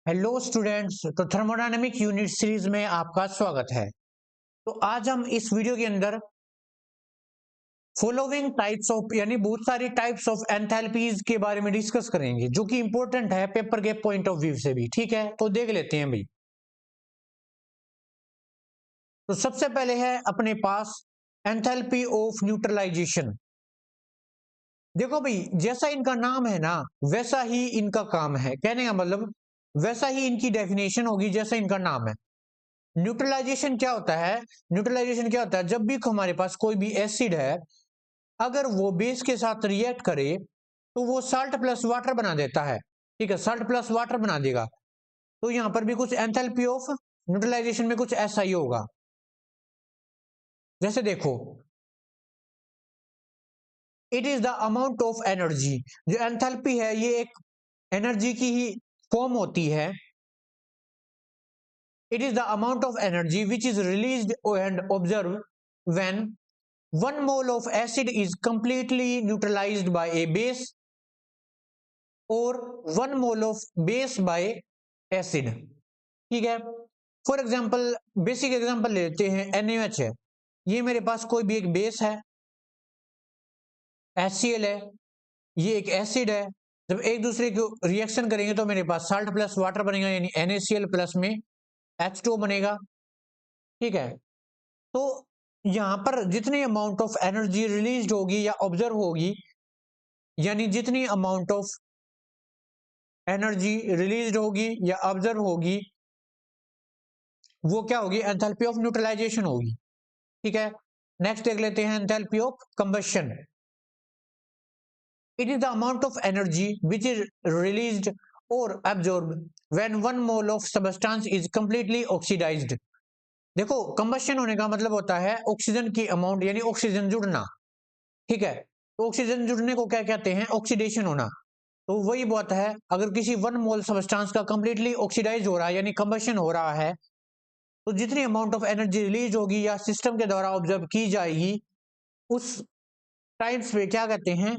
Hello students. तो thermodynamic unit series में आपका स्वागत है। तो आज हम इस वीडियो के अंदर फॉलोइंग टाइप्स ऑफ यानी बहुत सारी टाइप्स ऑफ एंथैल्पीज के बारे में डिस्कस करेंगे, जो कि इंपॉर्टेंट है पेपर के पॉइंट ऑफ व्यू से भी। ठीक है, तो देख लेते हैं भाई। तो सबसे पहले है अपने पास एंथैल्पी ऑफ न्यूट्रलाइजेशन। देखो भाई, जैसा इनका नाम है ना वैसा ही इनका काम है। कहने का मतलब वैसा ही इनकी डेफिनेशन होगी जैसा इनका नाम है। न्यूट्रलाइजेशन क्या होता है? न्यूट्रलाइजेशन क्या होता है? जब भी हमारे पास कोई भी एसिड है, अगर वो बेस के साथ रिएक्ट करे तो वो साल्ट प्लस वाटर बना देता है। ठीक है, साल्ट प्लस वाटर बना देगा। तो यहां पर भी कुछ एंथैल्पी ऑफ न्यूट्रलाइजेशन में कुछ ऐसा ही होगा। जैसे देखो, it is the amount of energy. जो एंथैल्पी है ये एक एनर्जी की ही फॉर्म होती है। It is the amount of energy which is released and observe when 1 mole of acid is completely neutralized by a base or 1 mole of base by acid। ठीक है, for example basic example लेते हैं, NaOH है। ये मेरे पास कोई भी एक बेस है, HCl है, ये एक एसिड है। जब एक दूसरे को रिएक्शन करेंगे तो मेरे पास साल्ट प्लस वाटर बनेगा, यानी NaCl प्लस में H2O बनेगा। ठीक है, तो यहां पर जितनी अमाउंट ऑफ एनर्जी रिलीज होगी या ऑब्जर्व होगी, यानी जितनी अमाउंट ऑफ एनर्जी रिलीज होगी या ऑब्जर्व होगी, वो क्या होगी? एंथैल्पी ऑफ न्यूट्रलाइजेशन होगी। ठीक है, नेक्स्ट देख लेते हैं enthalpy of combustion. It is the amount of energy which is released or absorbed when 1 mole of substance is completely oxidised. देखो, कंबशन होने का मतलब होता है ऑक्सीजन की अमाउंट, यानी ऑक्सीजन जुड़ना। ठीक है, तो ऑक्सीजन जुड़ने को क्या कहते हैं? ऑक्सीडेशन होना। तो वही बात है, अगर किसी 1 मोल सबस्टेंस का कंप्लीटली ऑक्सीडाइज हो रहा है यानी कंबशन हो रहा है, तो जितनी अमाउंट ऑफ एनर्जी रिलीज होगी या सिस्टम के द्वारा ऑब्जर्व की जाएगी, उस टाइम्स पे क्या कहते हैं?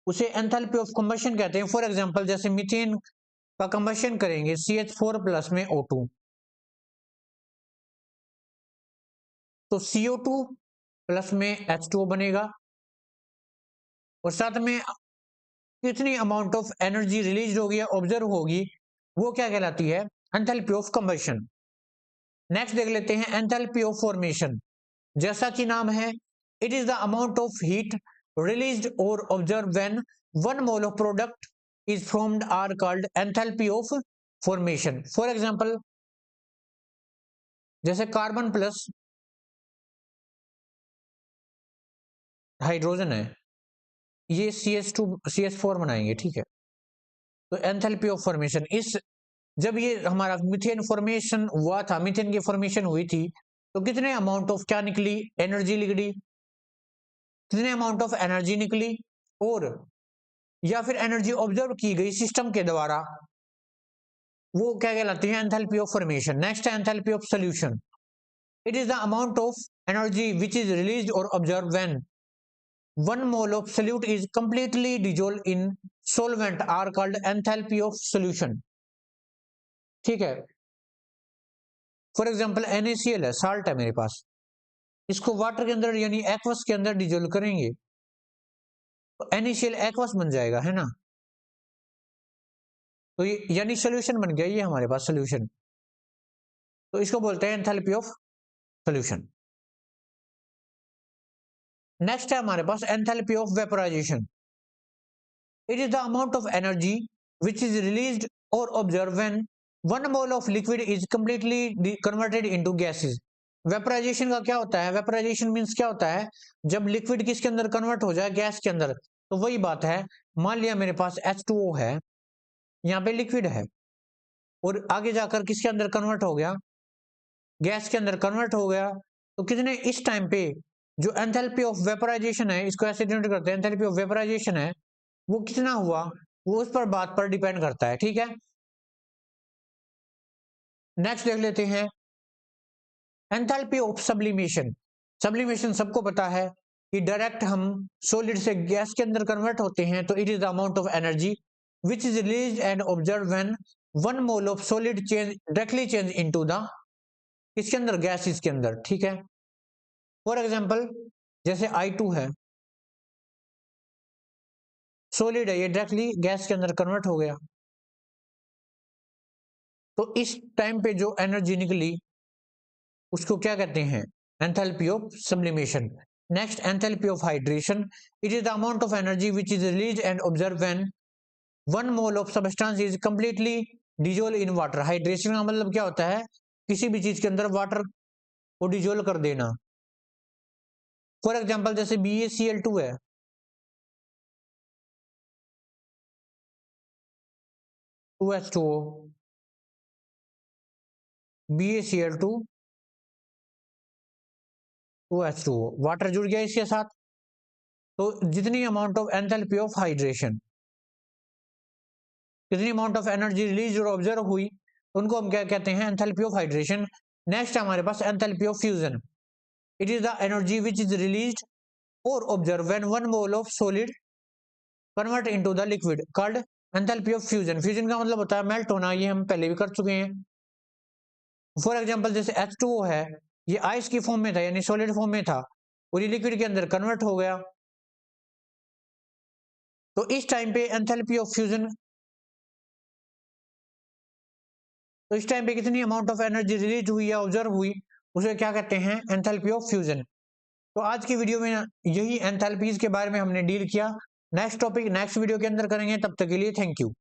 उसे एंथैल्पी ऑफ कंबशन कहते हैं। फॉर एग्जांपल, जैसे मीथेन का कंबशन करेंगे CH4 प्लस में O2, तो CO2 प्लस में H2O बनेगा। और साथ में कितनी अमाउंट ऑफ एनर्जी रिलीज होगी या ऑब्जर्व होगी, वो क्या कहलाती है? Enthalpy of combustion. नेक्स्ट देख लेते हैं एंथैल्पी ऑफ फॉर्मेशन। जैसा कि नाम है, it is the amount of heat released or observe when 1 mole of product is formed are called enthalpy of formation. For example, जैसे कार्बन प्लस हाइड्रोजन है, ये CH2 CH4 बनाएंगे। ठीक है, तो एंथैल्पी ऑफ फॉर्मेशन, इस जब ये हमारा मीथेन फॉर्मेशन हुआ था, मीथेन की फॉर्मेशन हुई थी, तो कितने अमाउंट ऑफ क्या निकली? एनर्जी निकली। कितने अमाउंट ऑफ एनर्जी निकली, और या फिर एनर्जी ऑब्जर्व की गई सिस्टम के द्वारा, वो क्या कहलाती है? Enthalpy of formation. नेक्स्ट है enthalpy of solution. It is the amount of energy which is released or observe when 1 mole of solute is completely dissolve in solvent are called enthalpy of solution. ठीक है, for example NaCl है, salt है मेरे पास, इसको water के अंदर यानी aqueous के अंदर डिजोल्व करेंगे तो NaCl एक्वस बन जाएगा, है ना? तो ये यानी सोल्यूशन बन गया, ये हमारे पास सोल्यूशन। तो इसको बोलते हैं एंथैल्पी ऑफ सोल्यूशन। नेक्स्ट है हमारे पास enthalpy of vaporisation. It is the amount of energy which is released or observe when 1 mole of liquid is completely converted into gases. Vaporisation का क्या होता है? वेपोराइजेशन मींस क्या होता है? जब लिक्विड किसके अंदर कन्वर्ट हो जाए? गैस के अंदर। तो वही बात है, मान लिया मेरे पास H2O है, यहाँ पे लिक्विड है, और आगे जाकर किसके अंदर कन्वर्ट हो गया? गैस के अंदर कन्वर्ट हो गया। तो कितने इस टाइम पे जो एंथैल्पी ऑफ वेपोराइजेशन है, इसको ऐसे डिनोट करते हैं, एंथैल्पी ऑफ वेपोराइजेशन है, वो कितना हुआ, वो उस पर बात पर डिपेंड करता है। ठीक है, नेक्स्ट देख लेते हैं एंथैल्पी ऑफ सब्लिमेशन। सब्लिमेशन सबको पता है कि डायरेक्ट हम सॉलिड से गैस के अंदर कन्वर्ट होते हैं, तो it is the amount of energy which is release and observe when 1 mole of solid change directly change into the, इसके अंदर गैस, इसके अंदर, ठीक है। फॉर एग्जांपल जैसे I2 है, सॉलिड है, ये डायरेक्टली गैस के अंदर कन्वर्ट हो गया। तो इस टाइम पे जो एनर्जी निकली उसको क्या कहते हैं, enthalpy of sublimation. Next, enthalpy of hydration, it is the amount of energy which is release and observe when 1 mole of substance is completely dissolve in water. Hydration का मतलब क्या होता है, किसी भी चीज के अंदर वाटर को डिजोल्व कर देना। फॉर एग्जांपल जैसे BaCl2 है, H2O, BaCl2 2H2O, वाटर जुड़ गया इसके साथ। तो जितनी amount of enthalpy of hydration, कितनी अमाउंट ऑफ एनर्जी रिलीज और ऑब्जर्व हुई, उनको हम क्या कहते हैं, एंथैल्पी ऑफ हाइड्रेशन। नेक्स्ट हमारे पास enthalpy of fusion, it is the energy which is released or observe when 1 mole of solid convert into the liquid called enthalpy of fusion. Fusion का मतलब होता है मेल्ट होना, ये हम पहले भी कर चुके हैं। फॉर एग्जांपल जैसे H2O है, ये आइस की फॉर्म में था, यानी सॉलिड फॉर्म में था, और ये लिक्विड के अंदर कन्वर्ट हो गया। तो इस टाइम पे एंथैल्पी ऑफ फ्यूजन, तो इस टाइम पे कितनी अमाउंट ऑफ एनर्जी रिलीज हुई या ऑब्जर्व हुई, उसे क्या कहते हैं, एंथैल्पी ऑफ फ्यूजन। तो आज की वीडियो में यही एंथैल्पीज के बारे में हमने डील किया। नेक्स्ट टॉपिक नेक्स्ट वीडियो के अंदर करेंगे, तब तक के लिए थैंक यू।